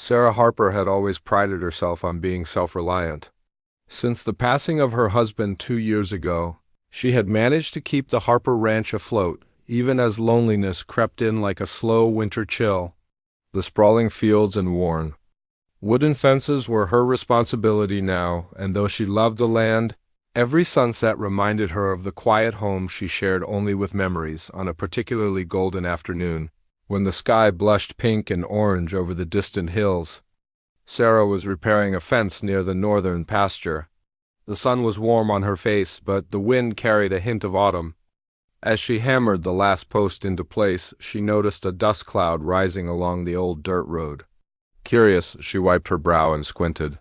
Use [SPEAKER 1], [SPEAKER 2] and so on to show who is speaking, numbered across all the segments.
[SPEAKER 1] Sarah Harper had always prided herself on being self-reliant. Since the passing of her husband 2 years ago, she had managed to keep the Harper Ranch afloat, even as loneliness crept in like a slow winter chill. The sprawling fields and worn wooden fences were her responsibility now, and though she loved the land, every sunset reminded her of the quiet home she shared only with memories on a particularly golden afternoon, when the sky blushed pink and orange over the distant hills. Sarah was repairing a fence near the northern pasture. The sun was warm on her face, but the wind carried a hint of autumn. As she hammered the last post into place, she noticed a dust cloud rising along the old dirt road. Curious, she wiped her brow and squinted.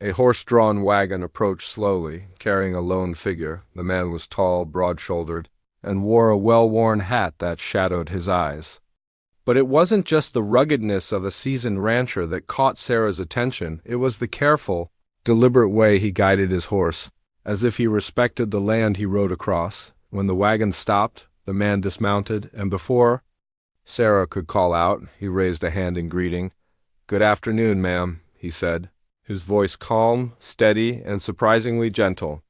[SPEAKER 1] A horse-drawn wagon approached slowly, carrying a lone figure. The man was tall, broad-shouldered, and wore a well-worn hat that shadowed his eyes. But it wasn't just the ruggedness of a seasoned rancher that caught Sarah's attention. It was the careful, deliberate way he guided his horse, as if he respected the land he rode across. When the wagon stopped, the man dismounted, and before Sarah could call out, he raised a hand in greeting. "Good afternoon, ma'am," he said, his voice calm, steady, and surprisingly gentle.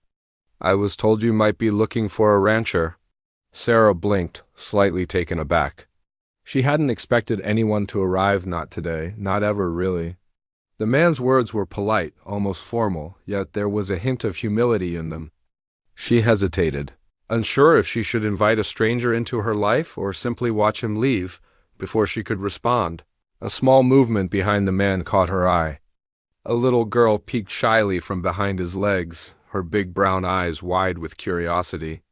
[SPEAKER 1] "I was told you might be looking for a rancher." Sarah blinked, slightly taken aback. She hadn't expected anyone to arrive, not today, not ever really. The man's words were polite, almost formal, yet there was a hint of humility in them. She hesitated, unsure if she should invite a stranger into her life or simply watch him leave, before she could respond. A small movement behind the man caught her eye. A little girl peeked shyly from behind his legs, her big brown eyes wide with curiosity.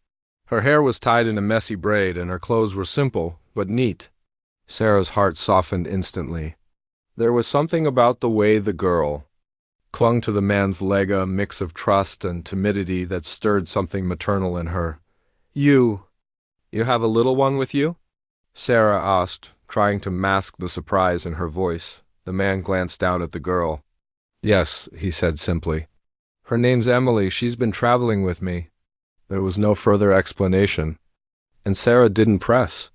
[SPEAKER 1] Her hair was tied in a messy braid, and her clothes were simple, but neat. Sarah's heart softened instantly. There was something about the way the girl clung to the man's leg, a mix of trust and timidity that stirred something maternal in her. You have a little one with you?" Sarah asked, trying to mask the surprise in her voice. The man glanced down at the girl. "Yes," he said simply. "Her name's Emily. She's been traveling with me." There was no further explanation, and Sarah didn't press.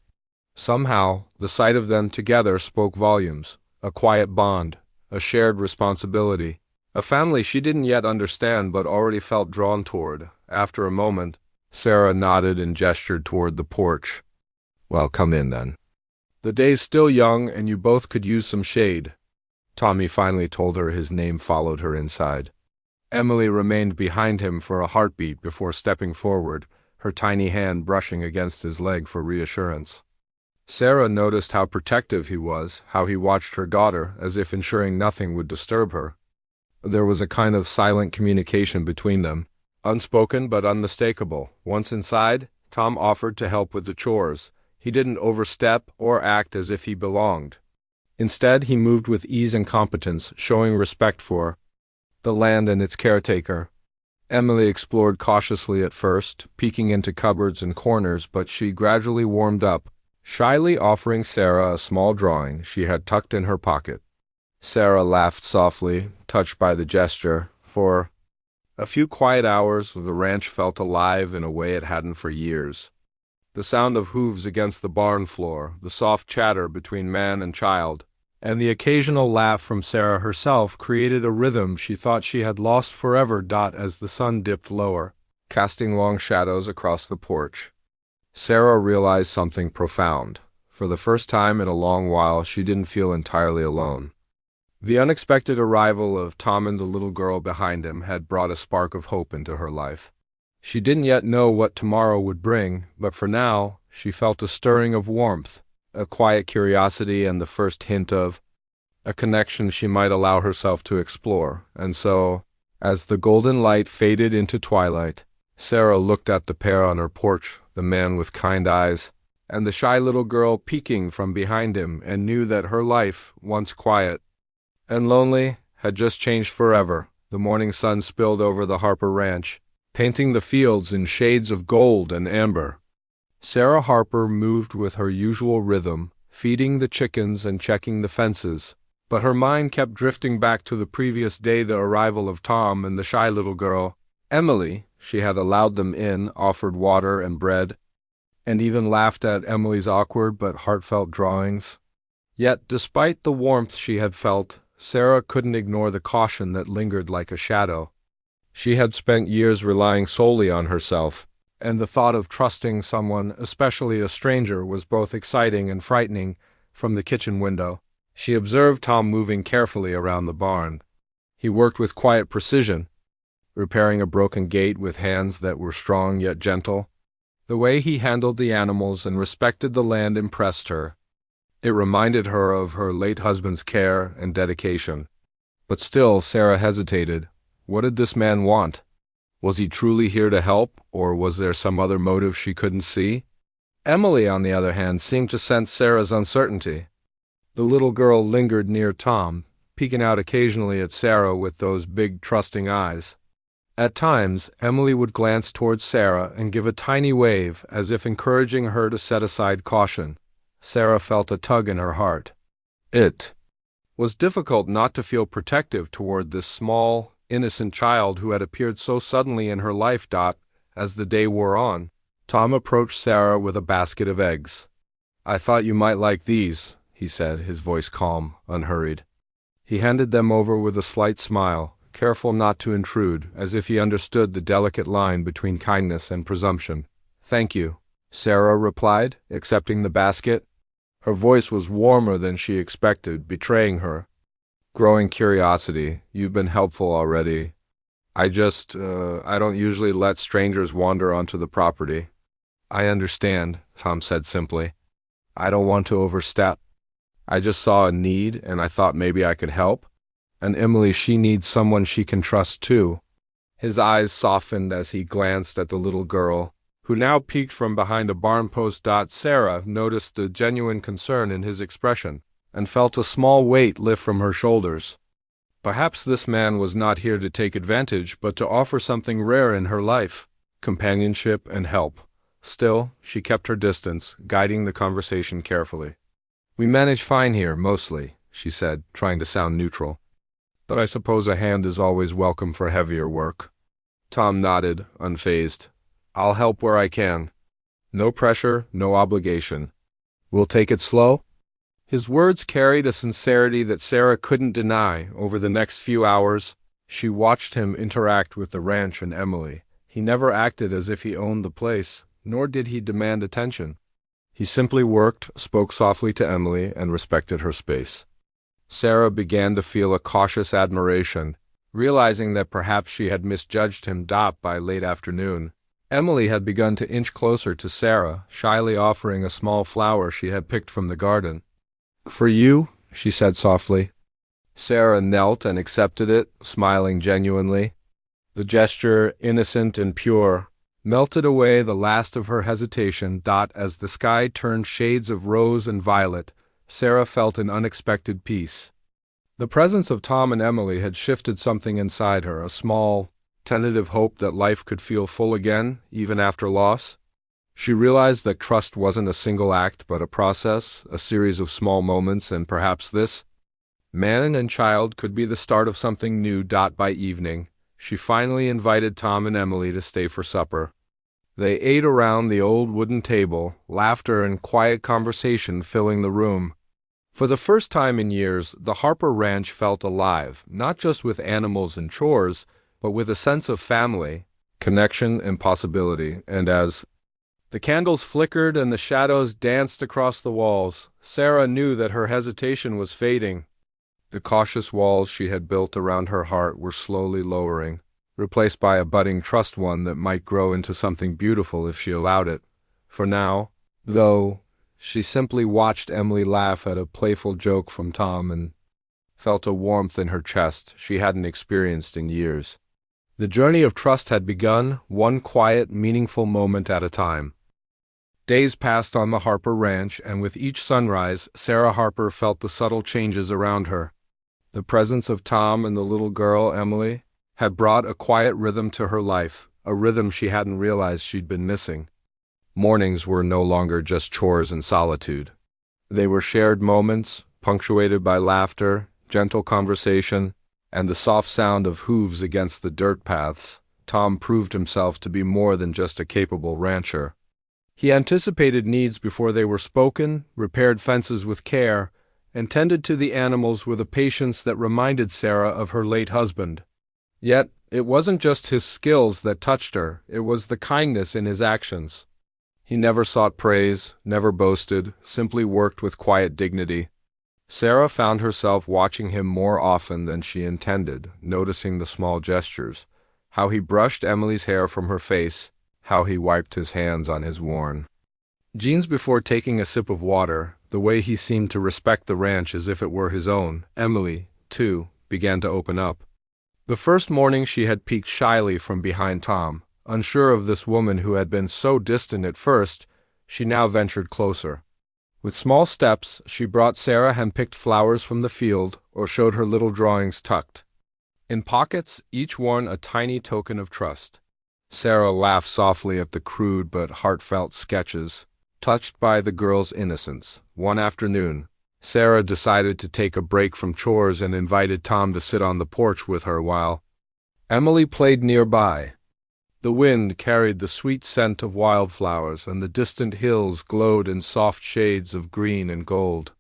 [SPEAKER 1] Somehow, the sight of them together spoke volumes. A quiet bond, a shared responsibility, a family she didn't yet understand but already felt drawn toward. After a moment, Sarah nodded and gestured toward the porch. "Well, come in then. The day's still young, and you both could use some shade." Tommy finally told her. His name followed her inside. Emily remained behind him for a heartbeat before stepping forward, her tiny hand brushing against his leg for reassurance. Sarah noticed how protective he was, how he watched her daughter, as if ensuring nothing would disturb her. There was a kind of silent communication between them, unspoken but unmistakable. Once inside, Tom offered to help with the chores. He didn't overstep or act as if he belonged. Instead, he moved with ease and competence, showing respect for the land and its caretaker. Emily explored cautiously at first, peeking into cupboards and corners, but she gradually warmed up, shyly offering Sarah a small drawing she had tucked in her pocket. Sarah laughed softly, touched by the gesture. For a few quiet hours, the ranch felt alive in a way it hadn't for years. The sound of hooves against the barn floor, the soft chatter between man and child, and the occasional laugh from Sarah herself created a rhythm she thought she had lost forever. As the sun dipped lower, casting long shadows across the porch, Sarah realized something profound. For the first time in a long while, she didn't feel entirely alone. The unexpected arrival of Tom and the little girl behind him had brought a spark of hope into her life. She didn't yet know what tomorrow would bring, but for now, she felt a stirring of warmth, a quiet curiosity, and the first hint of a connection she might allow herself to explore. And so, as the golden light faded into twilight, Sarah looked at the pair on her porch, the man with kind eyes, and the shy little girl peeking from behind him, and knew that her life, once quiet and lonely, had just changed forever. The morning sun spilled over the Harper Ranch, painting the fields in shades of gold and amber. Sarah Harper moved with her usual rhythm, feeding the chickens and checking the fences, but her mind kept drifting back to the previous day, the arrival of Tom and the shy little girl. Emily, she had allowed them in, offered water and bread, and even laughed at Emily's awkward but heartfelt drawings. Yet, despite the warmth she had felt, Sarah couldn't ignore the caution that lingered like a shadow. She had spent years relying solely on herself, and the thought of trusting someone, especially a stranger, was both exciting and frightening. From the kitchen window, she observed Tom moving carefully around the barn. He worked with quiet precision, repairing a broken gate with hands that were strong yet gentle. The way he handled the animals and respected the land impressed her. It reminded her of her late husband's care and dedication. But still, Sarah hesitated. What did this man want? Was he truly here to help, or was there some other motive she couldn't see? Emily, on the other hand, seemed to sense Sarah's uncertainty. The little girl lingered near Tom, peeking out occasionally at Sarah with those big, trusting eyes. At times, Emily would glance towards Sarah and give a tiny wave, as if encouraging her to set aside caution. Sarah felt a tug in her heart. It was difficult not to feel protective toward this small, innocent child who had appeared so suddenly in her life. As the day wore on, Tom approached Sarah with a basket of eggs. "I thought you might like these," he said, his voice calm, unhurried. He handed them over with a slight smile, careful not to intrude, as if he understood the delicate line between kindness and presumption. "Thank you," Sarah replied, accepting the basket. Her voice was warmer than she expected, betraying her growing curiosity. "You've been helpful already. I don't usually let strangers wander onto the property." "I understand," Tom said simply. "I don't want to overstep. I just saw a need, and I thought maybe I could help. And Emily, she needs someone she can trust too." His eyes softened as he glanced at the little girl, who now peeked from behind a barn post. Sarah noticed the genuine concern in his expression, and felt a small weight lift from her shoulders. Perhaps this man was not here to take advantage, but to offer something rare in her life: companionship and help. Still, she kept her distance, guiding the conversation carefully. "We manage fine here, mostly," she said, trying to sound neutral. "But I suppose a hand is always welcome for heavier work." Tom nodded, unfazed. "I'll help where I can. No pressure, no obligation. We'll take it slow?" His words carried a sincerity that Sarah couldn't deny. Over the next few hours, she watched him interact with the ranch and Emily. He never acted as if he owned the place, nor did he demand attention. He simply worked, spoke softly to Emily, and respected her space. Sarah began to feel a cautious admiration, realizing that perhaps she had misjudged him. By late afternoon, Emily had begun to inch closer to Sarah, shyly offering a small flower she had picked from the garden. "For you," she said softly. Sarah knelt and accepted it, smiling genuinely. The gesture, innocent and pure, melted away the last of her hesitation. As the sky turned shades of rose and violet, Sarah felt an unexpected peace. The presence of Tom and Emily had shifted something inside her, a small, tentative hope that life could feel full again, even after loss. She realized that trust wasn't a single act, but a process, a series of small moments, and perhaps this man and child could be the start of something new. By evening, she finally invited Tom and Emily to stay for supper. They ate around the old wooden table, laughter and quiet conversation filling the room. For the first time in years, the Harper Ranch felt alive, not just with animals and chores, but with a sense of family, connection, and possibility. And as the candles flickered and the shadows danced across the walls, Sarah knew that her hesitation was fading. The cautious walls she had built around her heart were slowly lowering, replaced by a budding trust, one that might grow into something beautiful if she allowed it. For now, though, she simply watched Emily laugh at a playful joke from Tom and felt a warmth in her chest she hadn't experienced in years. The journey of trust had begun, one quiet, meaningful moment at a time. Days passed on the Harper Ranch, and with each sunrise, Sarah Harper felt the subtle changes around her. The presence of Tom and the little girl, Emily, had brought a quiet rhythm to her life, a rhythm she hadn't realized she'd been missing. Mornings were no longer just chores and solitude. They were shared moments, punctuated by laughter, gentle conversation, and the soft sound of hooves against the dirt paths. Tom proved himself to be more than just a capable rancher. He anticipated needs before they were spoken, repaired fences with care, and tended to the animals with a patience that reminded Sarah of her late husband. Yet, it wasn't just his skills that touched her, it was the kindness in his actions. He never sought praise, never boasted, simply worked with quiet dignity. Sarah found herself watching him more often than she intended, noticing the small gestures, how he brushed Emily's hair from her face, how he wiped his hands on his worn jeans before taking a sip of water, the way he seemed to respect the ranch as if it were his own. Emily, too, began to open up. The first morning she had peeked shyly from behind Tom. Unsure of this woman who had been so distant at first, she now ventured closer. With small steps, she brought Sarah hand-picked flowers from the field or showed her little drawings tucked in pockets, each one a tiny token of trust. Sarah laughed softly at the crude but heartfelt sketches, touched by the girl's innocence. One afternoon, Sarah decided to take a break from chores and invited Tom to sit on the porch with her while Emily played nearby. The wind carried the sweet scent of wildflowers, and the distant hills glowed in soft shades of green and gold.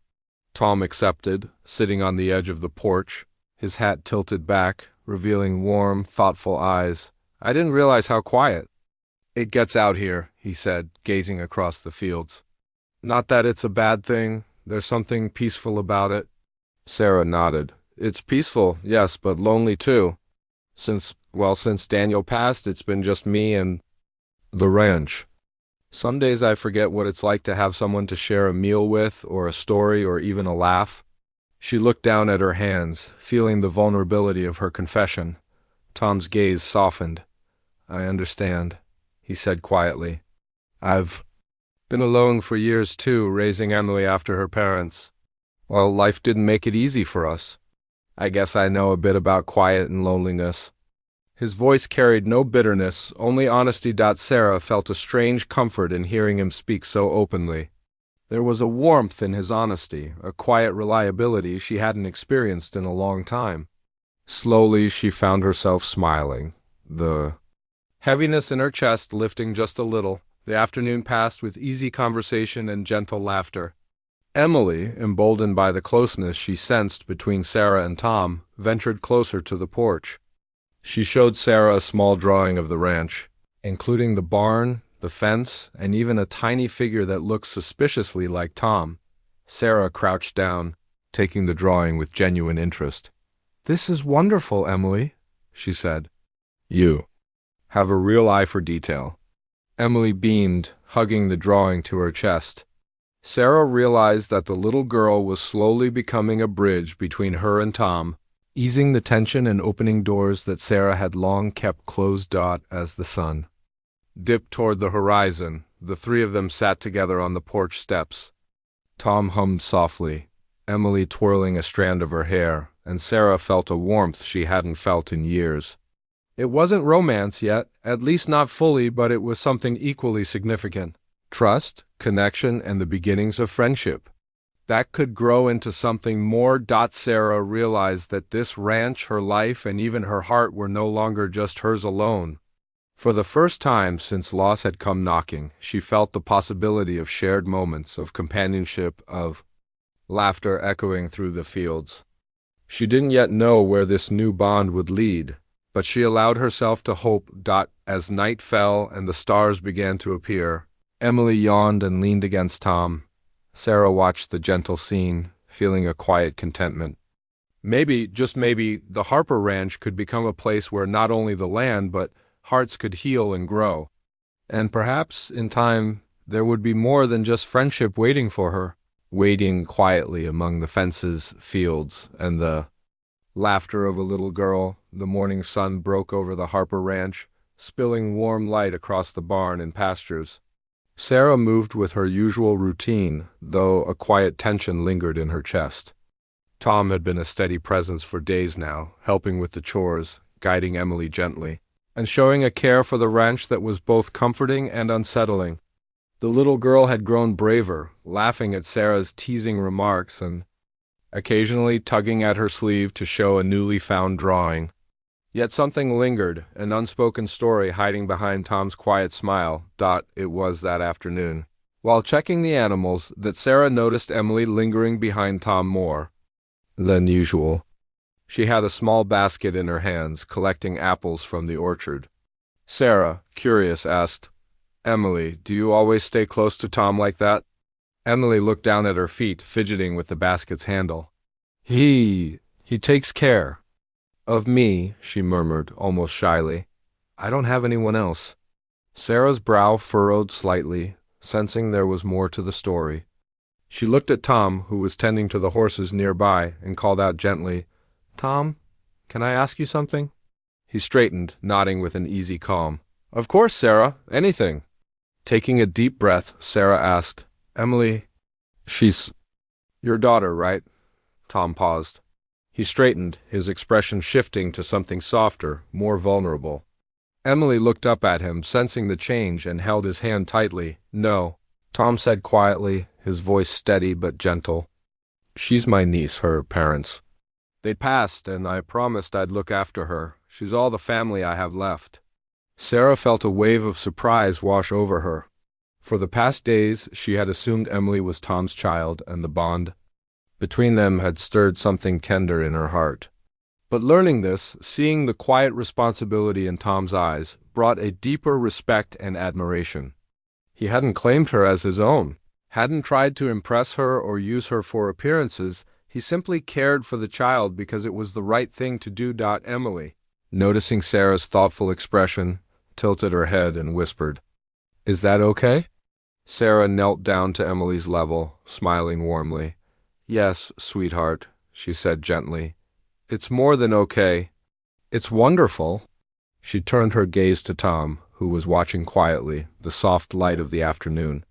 [SPEAKER 1] Tom accepted, sitting on the edge of the porch, his hat tilted back, revealing warm, thoughtful eyes. "I didn't realize how quiet it gets out here," he said, gazing across the fields. "Not that it's a bad thing. There's something peaceful about it." Sarah nodded. "It's peaceful, yes, but lonely too. Since Daniel passed, it's been just me and the ranch. Some days I forget what it's like to have someone to share a meal with, or a story, or even a laugh." She looked down at her hands, feeling the vulnerability of her confession. Tom's gaze softened. "I understand," he said quietly. "I've been alone for years too, raising Emily after her parents. Well, life didn't make it easy for us. I guess I know a bit about quiet and loneliness." His voice carried no bitterness, only honesty. Sarah felt a strange comfort in hearing him speak so openly. There was a warmth in his honesty, a quiet reliability she hadn't experienced in a long time. Slowly she found herself smiling, the heaviness in her chest lifting just a little. The afternoon passed with easy conversation and gentle laughter. Emily, emboldened by the closeness she sensed between Sarah and Tom, ventured closer to the porch. She showed Sarah a small drawing of the ranch, including the barn, the fence, and even a tiny figure that looked suspiciously like Tom. Sarah crouched down, taking the drawing with genuine interest. "This is wonderful, Emily," she said. "You have a real eye for detail." Emily beamed, hugging the drawing to her chest. Sarah realized that the little girl was slowly becoming a bridge between her and Tom, easing the tension and opening doors that Sarah had long kept closed. As the sun dipped toward the horizon, the three of them sat together on the porch steps. Tom hummed softly, Emily twirling a strand of her hair, and Sarah felt a warmth she hadn't felt in years. It wasn't romance yet, at least not fully, but it was something equally significant. Trust, connection, and the beginnings of friendship. That could grow into something more. Sarah realized that this ranch, her life, and even her heart were no longer just hers alone. For the first time since loss had come knocking, she felt the possibility of shared moments, of companionship, of laughter echoing through the fields. She didn't yet know where this new bond would lead, but she allowed herself to hope. As night fell and the stars began to appear, Emily yawned and leaned against Tom. Sarah watched the gentle scene, feeling a quiet contentment. Maybe, just maybe, the Harper Ranch could become a place where not only the land but hearts could heal and grow. And perhaps, in time, there would be more than just friendship waiting for her, waiting quietly among the fences, fields, and the laughter of a little girl. The morning sun broke over the Harper Ranch, spilling warm light across the barn and pastures. Sarah moved with her usual routine, though a quiet tension lingered in her chest. Tom had been a steady presence for days now, helping with the chores, guiding Emily gently, and showing a care for the ranch that was both comforting and unsettling. The little girl had grown braver, laughing at Sarah's teasing remarks and occasionally tugging at her sleeve to show a newly found drawing. Yet something lingered, an unspoken story hiding behind Tom's quiet smile. It was that afternoon, while checking the animals, that Sarah noticed Emily lingering behind Tom more than usual. She had a small basket in her hands, collecting apples from the orchard. Sarah, curious, asked, "Emily, do you always stay close to Tom like that?" Emily looked down at her feet, fidgeting with the basket's handle. He takes care of me," she murmured, almost shyly. "I don't have anyone else." Sarah's brow furrowed slightly, sensing there was more to the story. She looked at Tom, who was tending to the horses nearby, and called out gently, "Tom, can I ask you something?" He straightened, nodding with an easy calm. "Of course, Sarah, anything." Taking a deep breath, Sarah asked, "Emily, she's your daughter, right?" Tom paused. He straightened, his expression shifting to something softer, more vulnerable. Emily looked up at him, sensing the change, and held his hand tightly. "No," Tom said quietly, his voice steady but gentle. "She's my niece, her parents. They passed, and I promised I'd look after her. She's all the family I have left." Sarah felt a wave of surprise wash over her. For the past days, she had assumed Emily was Tom's child, and the bond between them had stirred something tender in her heart. But learning this, seeing the quiet responsibility in Tom's eyes, brought a deeper respect and admiration. He hadn't claimed her as his own, hadn't tried to impress her or use her for appearances. He simply cared for the child because it was the right thing to do. Emily, noticing Sarah's thoughtful expression, tilted her head and whispered, "Is that okay?" Sarah knelt down to Emily's level, smiling warmly. "Yes, sweetheart," she said gently. "It's more than okay. It's wonderful." She turned her gaze to Tom, who was watching quietly, the soft light of the afternoon,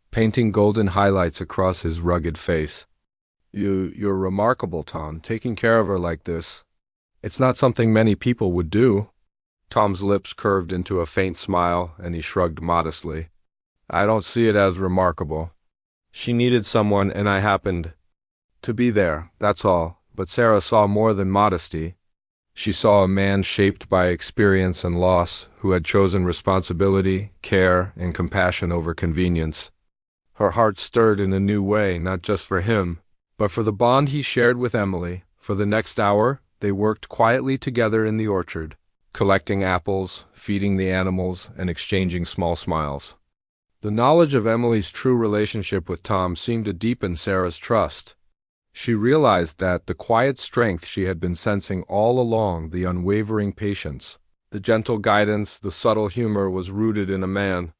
[SPEAKER 1] painting golden highlights across his rugged face. You're remarkable, Tom, taking care of her like this. It's not something many people would do." Tom's lips curved into a faint smile, and he shrugged modestly. "I don't see it as remarkable. She needed someone, and I happened to be there, that's all." But Sarah saw more than modesty. She saw a man shaped by experience and loss, who had chosen responsibility, care, and compassion over convenience. Her heart stirred in a new way, not just for him, but for the bond he shared with Emily. For the next hour, they worked quietly together in the orchard, collecting apples, feeding the animals, and exchanging small smiles. The knowledge of Emily's true relationship with Tom seemed to deepen Sarah's trust. She realized that the quiet strength she had been sensing all along, the unwavering patience, the gentle guidance, the subtle humor, was rooted in a man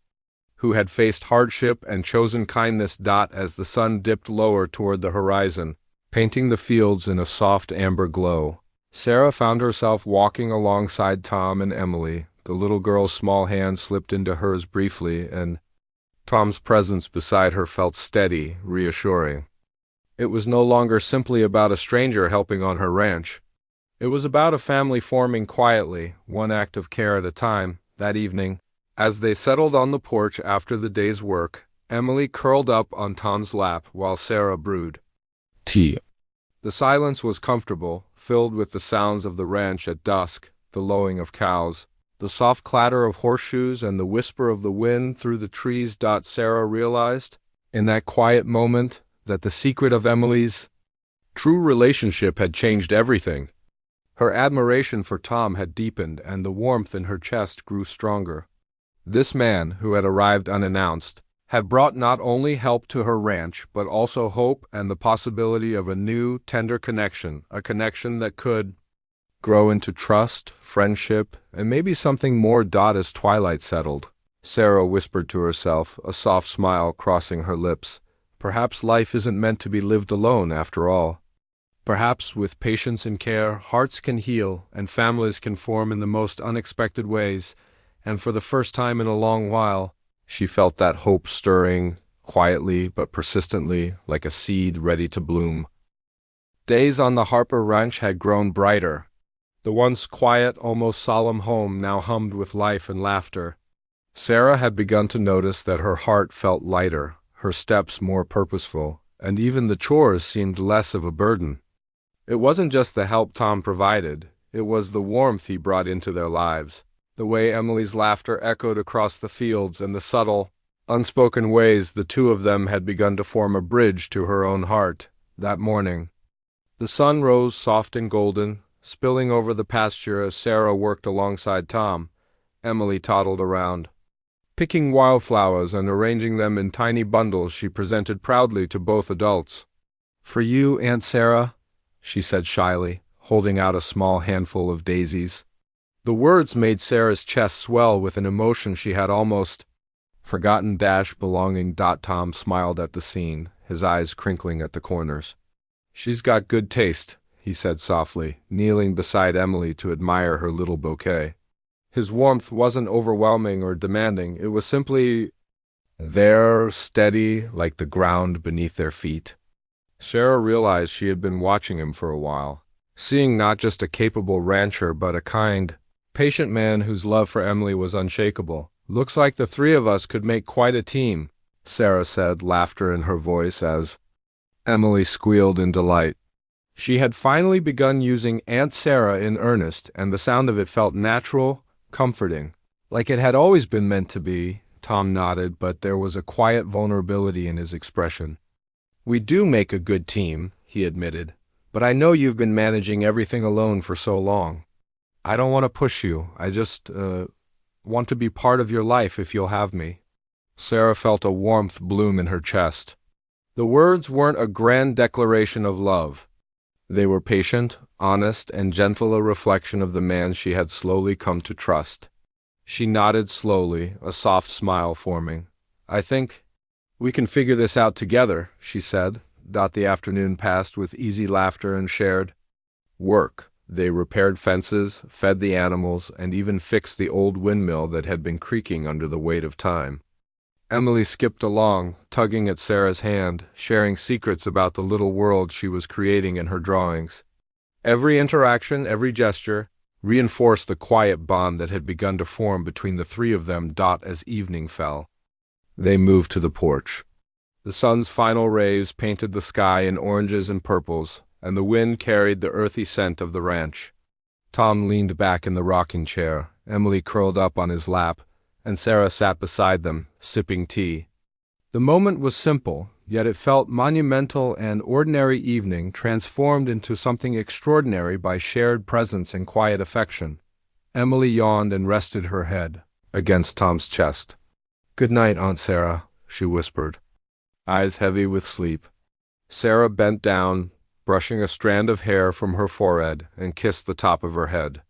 [SPEAKER 1] who had faced hardship and chosen kindness. As the sun dipped lower toward the horizon, painting the fields in a soft amber glow, Sarah found herself walking alongside Tom and Emily. The little girl's small hand slipped into hers briefly, and Tom's presence beside her felt steady, reassuring. It was no longer simply about a stranger helping on her ranch. It was about a family forming quietly, one act of care at a time. That evening, as they settled on the porch after the day's work, Emily curled up on Tom's lap while Sarah brewed tea. The silence was comfortable, filled with the sounds of the ranch at dusk, the lowing of cows, the soft clatter of horseshoes, and the whisper of the wind through the trees. Sarah realized, in that quiet moment, that the secret of Emily's true relationship had changed everything. Her admiration for Tom had deepened, and the warmth in her chest grew stronger. This man, who had arrived unannounced, had brought not only help to her ranch, but also hope and the possibility of a new, tender connection, a connection that could grow into trust, friendship, and maybe something more. As twilight settled, Sarah whispered to herself, a soft smile crossing her lips, "Perhaps life isn't meant to be lived alone after all. Perhaps with patience and care, hearts can heal and families can form in the most unexpected ways." And for the first time in a long while, she felt that hope stirring, quietly but persistently, like a seed ready to bloom. Days on the Harper Ranch had grown brighter. The once quiet, almost solemn home now hummed with life and laughter. Sarah had begun to notice that her heart felt lighter, her steps more purposeful, and even the chores seemed less of a burden. It wasn't just the help Tom provided, it was the warmth he brought into their lives, the way Emily's laughter echoed across the fields and the subtle Unspoken ways, the two of them had begun to form a bridge to her own heart. That morning, the sun rose soft and golden, spilling over the pasture as Sarah worked alongside Tom. Emily toddled around, picking wildflowers and arranging them in tiny bundles she presented proudly to both adults. "For you, Aunt Sarah," she said shyly, holding out a small handful of daisies. The words made Sarah's chest swell with an emotion she had almost forgotten. Belonging. Tom smiled at the scene, his eyes crinkling at the corners. "She's got good taste," he said softly, kneeling beside Emily to admire her little bouquet. His warmth wasn't overwhelming or demanding, it was simply there, steady like the ground beneath their feet. Sarah realized she had been watching him for a while, seeing not just a capable rancher but a kind, patient man whose love for Emily was unshakable. "Looks like the three of us could make quite a team," Sarah said, laughter in her voice as Emily squealed in delight. She had finally begun using Aunt Sarah in earnest, and the sound of it felt natural, comforting, like it had always been meant to be. Tom nodded, but there was a quiet vulnerability in his expression. "We do make a good team," he admitted, "but I know you've been managing everything alone for so long. I don't want to push you. I just want to be part of your life if you'll have me." Sarah felt a warmth bloom in her chest. The words weren't a grand declaration of love. They were patient, honest, and gentle, a reflection of the man she had slowly come to trust. She nodded slowly, a soft smile forming. "I think we can figure this out together," she said. The afternoon passed with easy laughter and shared work. They repaired fences, fed the animals, and even fixed the old windmill that had been creaking under the weight of time. Emily skipped along, tugging at Sarah's hand, sharing secrets about the little world she was creating in her drawings. Every interaction, every gesture, reinforced the quiet bond that had begun to form between the three of them. As evening fell, they moved to the porch. The sun's final rays painted the sky in oranges and purples, and the wind carried the earthy scent of the ranch. Tom leaned back in the rocking chair, Emily curled up on his lap, and Sarah sat beside them, sipping tea. The moment was simple, yet it felt monumental, an ordinary evening transformed into something extraordinary by shared presence and quiet affection. Emily yawned and rested her head against Tom's chest. "Good night, Aunt Sarah," she whispered, eyes heavy with sleep. Sarah bent down, brushing a strand of hair from her forehead, and kissed the top of her head.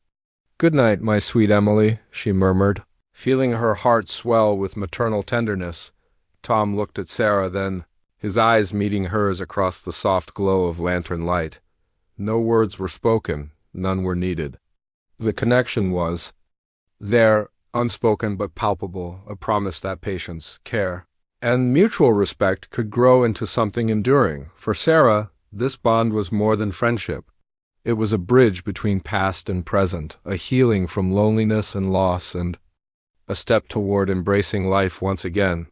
[SPEAKER 1] "Good night, my sweet Emily," she murmured, feeling her heart swell with maternal tenderness. Tom looked at Sarah then, his eyes meeting hers across the soft glow of lantern light. No words were spoken, none were needed. The connection was there, unspoken but palpable, a promise that patience, care, and mutual respect could grow into something enduring. For Sarah, this bond was more than friendship. It was a bridge between past and present, a healing from loneliness and loss, and a step toward embracing life once again.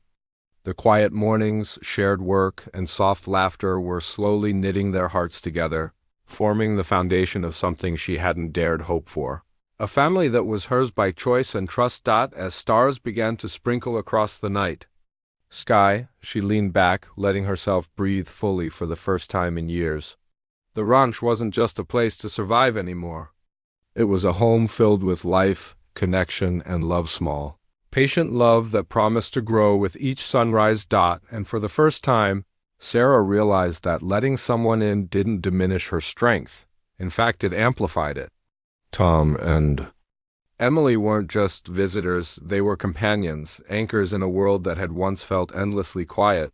[SPEAKER 1] The quiet mornings, shared work, and soft laughter were slowly knitting their hearts together, forming the foundation of something she hadn't dared hope for. A family that was hers by choice and trust. As stars began to sprinkle across the night sky, she leaned back, letting herself breathe fully for the first time in years. The ranch wasn't just a place to survive anymore. It was a home filled with life, connection, and love. Small, patient love that promised to grow with each sunrise. And for the first time, Sarah realized that letting someone in didn't diminish her strength. In fact, it amplified it. Tom and Emily weren't just visitors, they were companions, anchors in a world that had once felt endlessly quiet.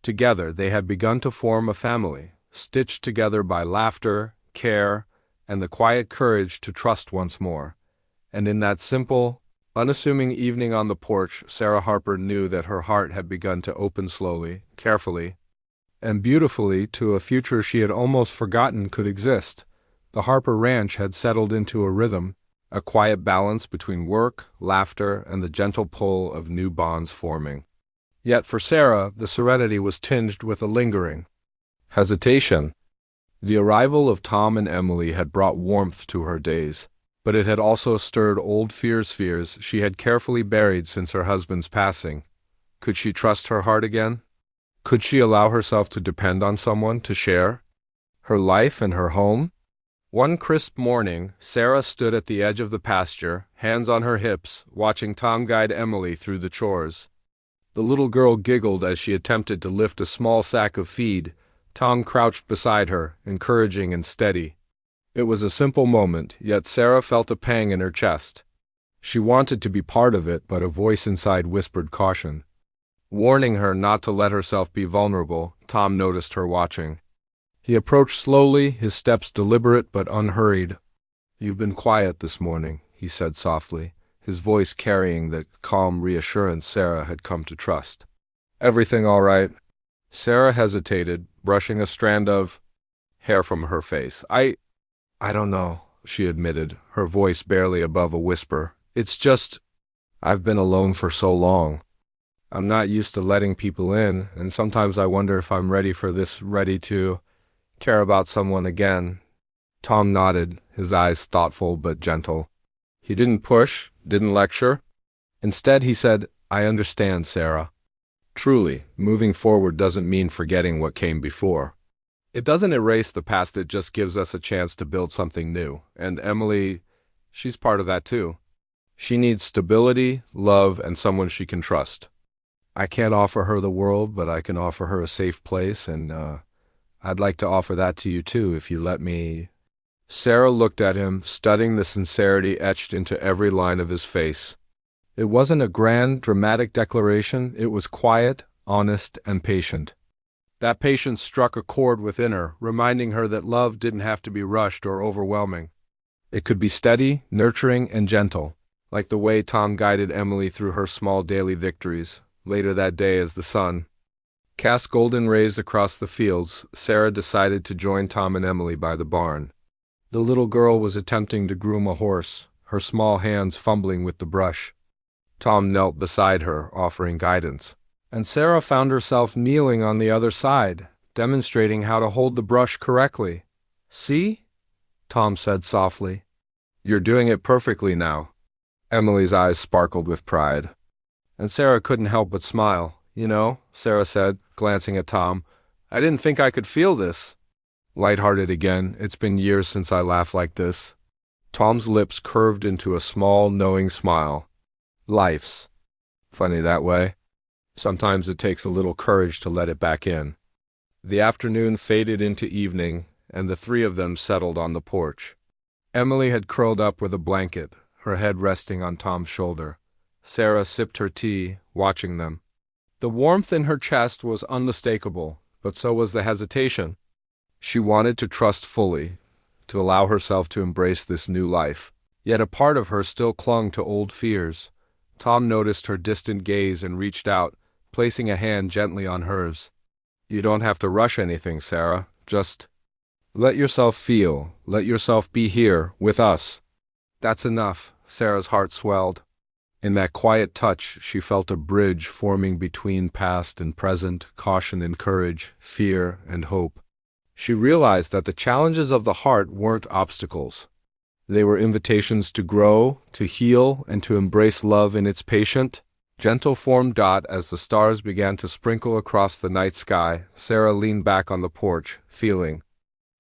[SPEAKER 1] Together, they had begun to form a family, stitched together by laughter, care, and the quiet courage to trust once more. And in that simple, unassuming evening on the porch, Sarah Harper knew that her heart had begun to open slowly, carefully, and beautifully to a future she had almost forgotten could exist. The Harper Ranch had settled into a rhythm, a quiet balance between work, laughter, and the gentle pull of new bonds forming. Yet for Sarah, the serenity was tinged with a lingering hesitation. The arrival of Tom and Emily had brought warmth to her days, but it had also stirred old fears she had carefully buried since her husband's passing. Could she trust her heart again? Could she allow herself to depend on someone to share her life and her home? One crisp morning, Sarah stood at the edge of the pasture, hands on her hips, watching Tom guide Emily through the chores. The little girl giggled as she attempted to lift a small sack of feed. Tom crouched beside her, encouraging and steady. It was a simple moment, yet Sarah felt a pang in her chest. She wanted to be part of it, but a voice inside whispered caution. Warning her not to let herself be vulnerable, Tom noticed her watching. He approached slowly, his steps deliberate but unhurried. "You've been quiet this morning," he said softly, his voice carrying the calm reassurance Sarah had come to trust. "Everything all right?" Sarah hesitated, brushing a strand of hair from her face. I don't know," she admitted, her voice barely above a whisper. "It's just, I've been alone for so long. I'm not used to letting people in, and sometimes I wonder if I'm ready to care about someone again." Tom nodded, his eyes thoughtful but gentle. He didn't push, didn't lecture. Instead, he said, "I understand, Sarah. Truly, moving forward doesn't mean forgetting what came before. It doesn't erase the past, it just gives us a chance to build something new. And Emily, she's part of that too. She needs stability, love, and someone she can trust. I can't offer her the world, but I can offer her a safe place, and I'd like to offer that to you too, if you let me." Sarah looked at him, studying the sincerity etched into every line of his face. It wasn't a grand, dramatic declaration, it was quiet, honest, and patient. That patience struck a chord within her, reminding her that love didn't have to be rushed or overwhelming. It could be steady, nurturing, and gentle, like the way Tom guided Emily through her small daily victories. Later that day, as the sun cast golden rays across the fields, Sarah decided to join Tom and Emily by the barn. The little girl was attempting to groom a horse, her small hands fumbling with the brush. Tom knelt beside her, offering guidance, and Sarah found herself kneeling on the other side, demonstrating how to hold the brush correctly. "See?" Tom said softly. "You're doing it perfectly now." Emily's eyes sparkled with pride, and Sarah couldn't help but smile. "You know," Sarah said, glancing at Tom, "I didn't think I could feel this." Lighthearted again, "It's been years since I laughed like this." Tom's lips curved into a small, knowing smile. "Life's funny that way. Sometimes it takes a little courage to let it back in." The afternoon faded into evening, and the three of them settled on the porch. Emily had curled up with a blanket, her head resting on Tom's shoulder. Sarah sipped her tea, watching them. The warmth in her chest was unmistakable, but so was the hesitation. She wanted to trust fully, to allow herself to embrace this new life. Yet a part of her still clung to old fears. Tom noticed her distant gaze and reached out, placing a hand gently on hers. "You don't have to rush anything, Sarah. Just let yourself feel, let yourself be here, with us." "That's enough," Sarah's heart swelled. In that quiet touch, she felt a bridge forming between past and present, caution and courage, fear and hope. She realized that the challenges of the heart weren't obstacles. They were invitations to grow, to heal, and to embrace love in its patient, gentle form. As the stars began to sprinkle across the night sky, Sarah leaned back on the porch, feeling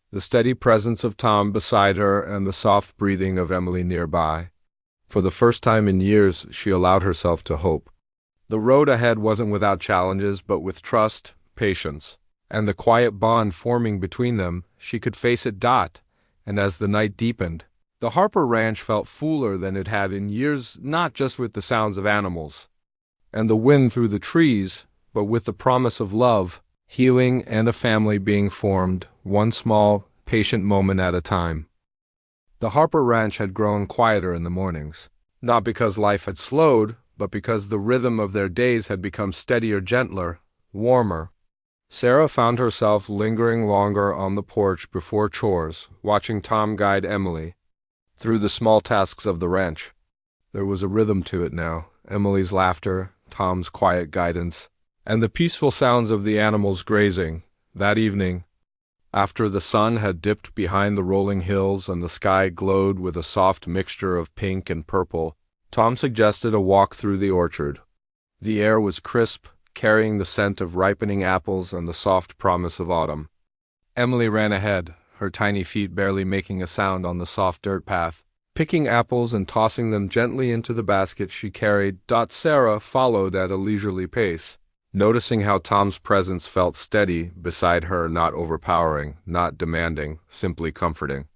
[SPEAKER 1] the steady presence of Tom beside her and the soft breathing of Emily nearby. For the first time in years, she allowed herself to hope. The road ahead wasn't without challenges, but with trust, patience, and the quiet bond forming between them, she could face it. And as the night deepened, the Harper Ranch felt fuller than it had in years, not just with the sounds of animals and the wind through the trees, but with the promise of love, healing, and a family being formed, one small, patient moment at a time. The Harper Ranch had grown quieter in the mornings, not because life had slowed, but because the rhythm of their days had become steadier, gentler, warmer. Sarah found herself lingering longer on the porch before chores, watching Tom guide Emily through the small tasks of the ranch. There was a rhythm to it now, Emily's laughter, Tom's quiet guidance, and the peaceful sounds of the animals grazing. That evening, after the sun had dipped behind the rolling hills and the sky glowed with a soft mixture of pink and purple, Tom suggested a walk through the orchard. The air was crisp, carrying the scent of ripening apples and the soft promise of autumn. Emily ran ahead, her tiny feet barely making a sound on the soft dirt path, picking apples and tossing them gently into the basket she carried. Sarah followed at a leisurely pace, noticing how Tom's presence felt steady beside her, not overpowering, not demanding, simply comforting.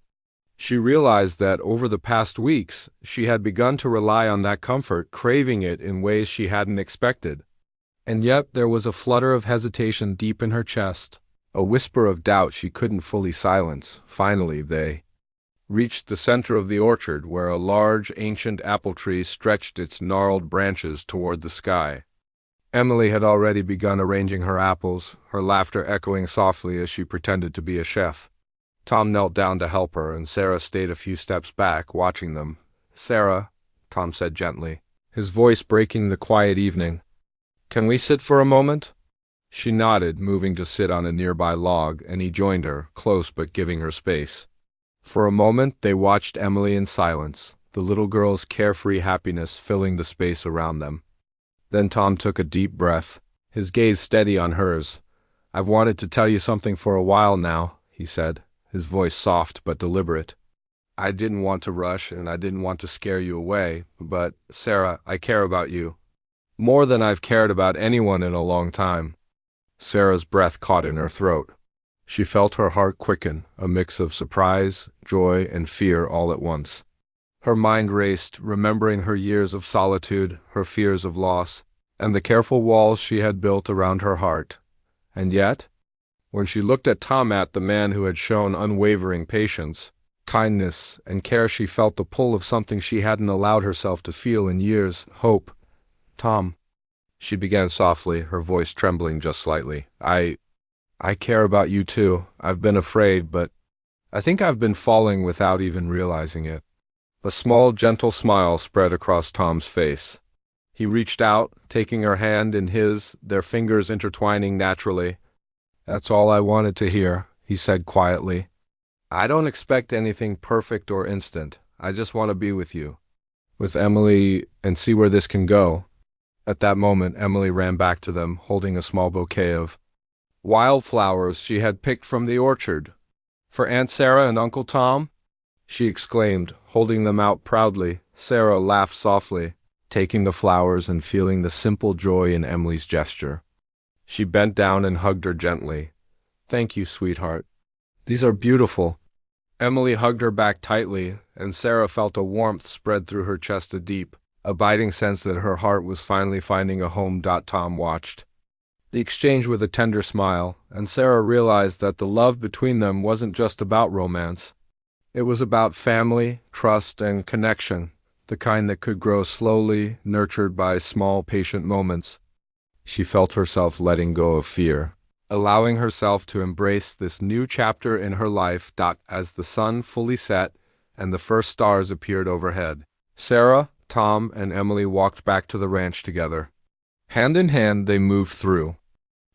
[SPEAKER 1] She realized that over the past weeks, she had begun to rely on that comfort, craving it in ways she hadn't expected. And yet there was a flutter of hesitation deep in her chest, a whisper of doubt she couldn't fully silence. Finally, they reached the center of the orchard, where a large, ancient apple tree stretched its gnarled branches toward the sky. Emily had already begun arranging her apples, her laughter echoing softly as she pretended to be a chef. Tom knelt down to help her, and Sarah stayed a few steps back, watching them. "Sarah," Tom said gently, his voice breaking the quiet evening, "can we sit for a moment?" She nodded, moving to sit on a nearby log, and he joined her, close but giving her space. For a moment they watched Emily in silence, the little girl's carefree happiness filling the space around them. Then Tom took a deep breath, his gaze steady on hers. "I've wanted to tell you something for a while now," he said, his voice soft but deliberate. "I didn't want to rush, and I didn't want to scare you away, but, Sarah, I care about you. More than I've cared about anyone in a long time." Sarah's breath caught in her throat. She felt her heart quicken, a mix of surprise, joy, and fear all at once. Her mind raced, remembering her years of solitude, her fears of loss, and the careful walls she had built around her heart. And yet, when she looked at Tom, the man who had shown unwavering patience, kindness, and care, she felt the pull of something she hadn't allowed herself to feel in years: hope. "Tom," she began softly, her voice trembling just slightly, I care about you too. I've been afraid, but I think I've been falling without even realizing it." A small, gentle smile spread across Tom's face. He reached out, taking her hand in his, their fingers intertwining naturally. "That's all I wanted to hear," he said quietly. "I don't expect anything perfect or instant. I just want to be with you, with Emily, and see where this can go." At that moment, Emily ran back to them, holding a small bouquet of wildflowers she had picked from the orchard. "For Aunt Sarah and Uncle Tom?" she exclaimed, holding them out proudly. Sarah laughed softly, taking the flowers and feeling the simple joy in Emily's gesture. She bent down and hugged her gently. "Thank you, sweetheart. These are beautiful." Emily hugged her back tightly, and Sarah felt a warmth spread through her chest, a deep, abiding sense that her heart was finally finding a home. Tom watched the exchange with a tender smile, and Sarah realized that the love between them wasn't just about romance. It was about family, trust, and connection, the kind that could grow slowly, nurtured by small, patient moments. She felt herself letting go of fear, allowing herself to embrace this new chapter in her life. As the sun fully set and the first stars appeared overhead, Sarah, Tom, and Emily walked back to the ranch together. Hand in hand they moved through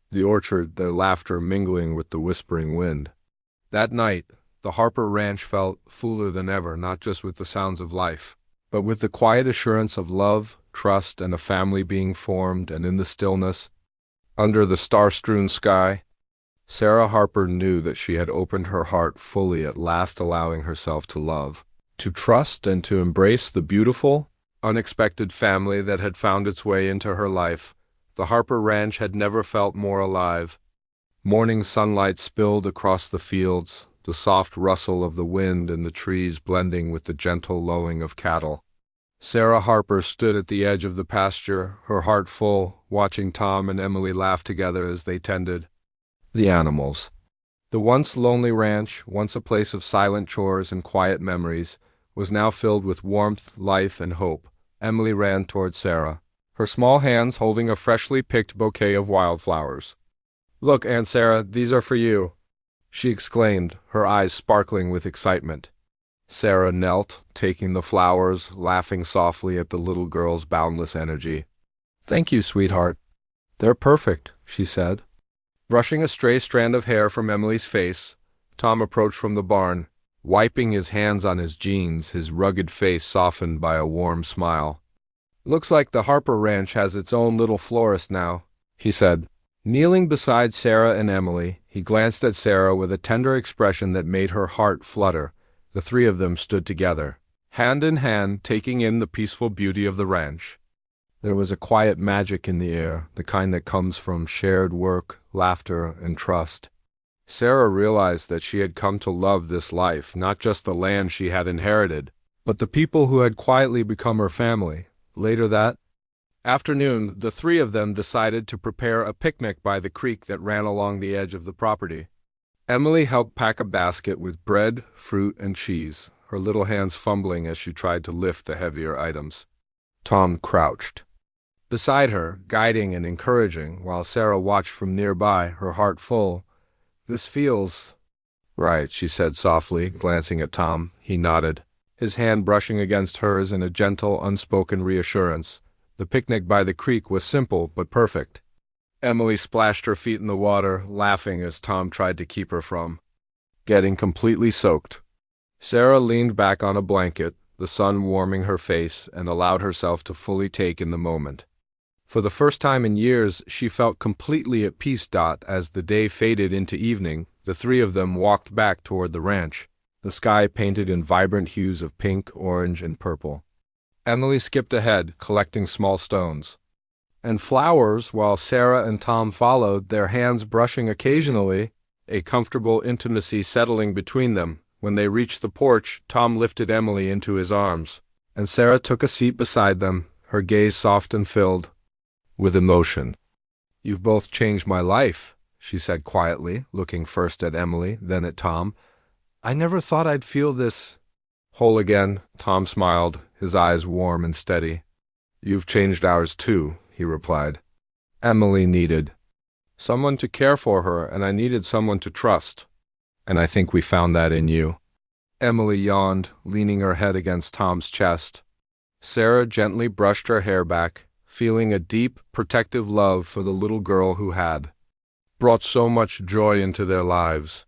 [SPEAKER 1] the orchard, their laughter mingling with the whispering wind. That night, the Harper Ranch felt fuller than ever, not just with the sounds of life, but with the quiet assurance of love, trust, and a family being formed. And in the stillness, under the star-strewn sky, Sarah Harper knew that she had opened her heart fully at last, allowing herself to love, to trust, and to embrace the beautiful, unexpected family that had found its way into her life. The Harper Ranch had never felt more alive. Morning sunlight spilled across the fields, the soft rustle of the wind in the trees blending with the gentle lowing of cattle. Sarah Harper stood at the edge of the pasture, her heart full, watching Tom and Emily laugh together as they tended the animals. The once lonely ranch, once a place of silent chores and quiet memories, was now filled with warmth, life, and hope. Emily ran toward Sarah, her small hands holding a freshly picked bouquet of wildflowers. "Look, Aunt Sarah, these are for you," she exclaimed, her eyes sparkling with excitement. Sarah knelt, taking the flowers, laughing softly at the little girl's boundless energy. "Thank you, sweetheart. They're perfect," she said. Brushing a stray strand of hair from Emily's face, Tom approached from the barn, wiping his hands on his jeans, his rugged face softened by a warm smile. Looks like the Harper Ranch has its own little florist now, he said. Kneeling beside Sarah and Emily, he glanced at Sarah with a tender expression that made her heart flutter. The three of them stood together, hand in hand, taking in the peaceful beauty of the ranch. There was a quiet magic in the air, the kind that comes from shared work, laughter, and trust. Sarah realized that she had come to love this life, not just the land she had inherited, but the people who had quietly become her family. Later that afternoon, the three of them decided to prepare a picnic by the creek that ran along the edge of the property. Emily helped pack a basket with bread, fruit, and cheese, her little hands fumbling as she tried to lift the heavier items. Tom crouched beside her, guiding and encouraging, while Sarah watched from nearby, her heart full. "This feels right," she said softly, glancing at Tom. He nodded, his hand brushing against hers in a gentle, unspoken reassurance. The picnic by the creek was simple but perfect. Emily splashed her feet in the water, laughing as Tom tried to keep her from getting completely soaked. Sarah leaned back on a blanket, the sun warming her face, and allowed herself to fully take in the moment. For the first time in years, she felt completely at peace. As the day faded into evening, the three of them walked back toward the ranch, the sky painted in vibrant hues of pink, orange, and purple. Emily skipped ahead, collecting small stones and flowers, while Sarah and Tom followed, their hands brushing occasionally, a comfortable intimacy settling between them. When they reached the porch, Tom lifted Emily into his arms, and Sarah took a seat beside them, her gaze soft and filled with emotion. "You've both changed my life," she said quietly, looking first at Emily, then at Tom. "I never thought I'd feel this whole again." Tom smiled, his eyes warm and steady. "You've changed ours too," he replied. "Emily needed someone to care for her, and I needed someone to trust. And I think we found that in you." Emily yawned, leaning her head against Tom's chest. Sarah gently brushed her hair back, feeling a deep, protective love for the little girl who had brought so much joy into their lives.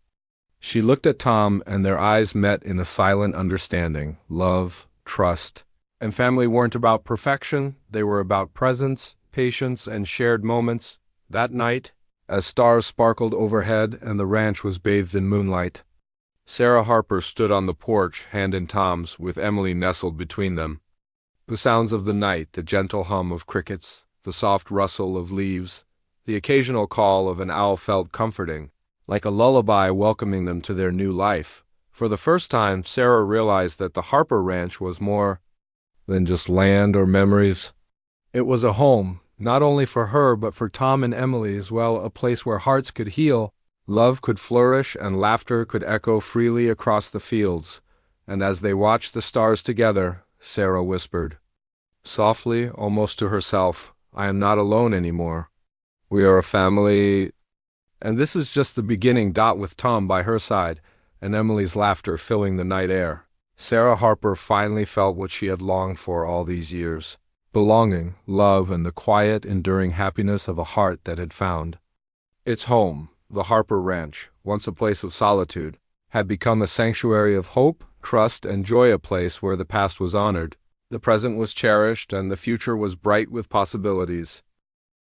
[SPEAKER 1] She looked at Tom, and their eyes met in a silent understanding. Love, trust, and family weren't about perfection, they were about presence, patience, and shared moments. That night, as stars sparkled overhead and the ranch was bathed in moonlight, Sarah Harper stood on the porch, hand in Tom's, with Emily nestled between them. The sounds of the night, the gentle hum of crickets, the soft rustle of leaves, the occasional call of an owl felt comforting, like a lullaby welcoming them to their new life. For the first time, Sarah realized that the Harper Ranch was more than just land or memories. It was a home, not only for her but for Tom and Emily as well, a place where hearts could heal, love could flourish, and laughter could echo freely across the fields. And as they watched the stars together, Sarah whispered softly, almost to herself, "I am not alone anymore. We are a family." And this is just the beginning. With Tom by her side and Emily's laughter filling the night air, Sarah Harper finally felt what she had longed for all these years: belonging, love, and the quiet, enduring happiness of a heart that had found its home. The Harper Ranch, once a place of solitude, had become a sanctuary of hope, trust, and joy, a place where the past was honored, the present was cherished, and the future was bright with possibilities.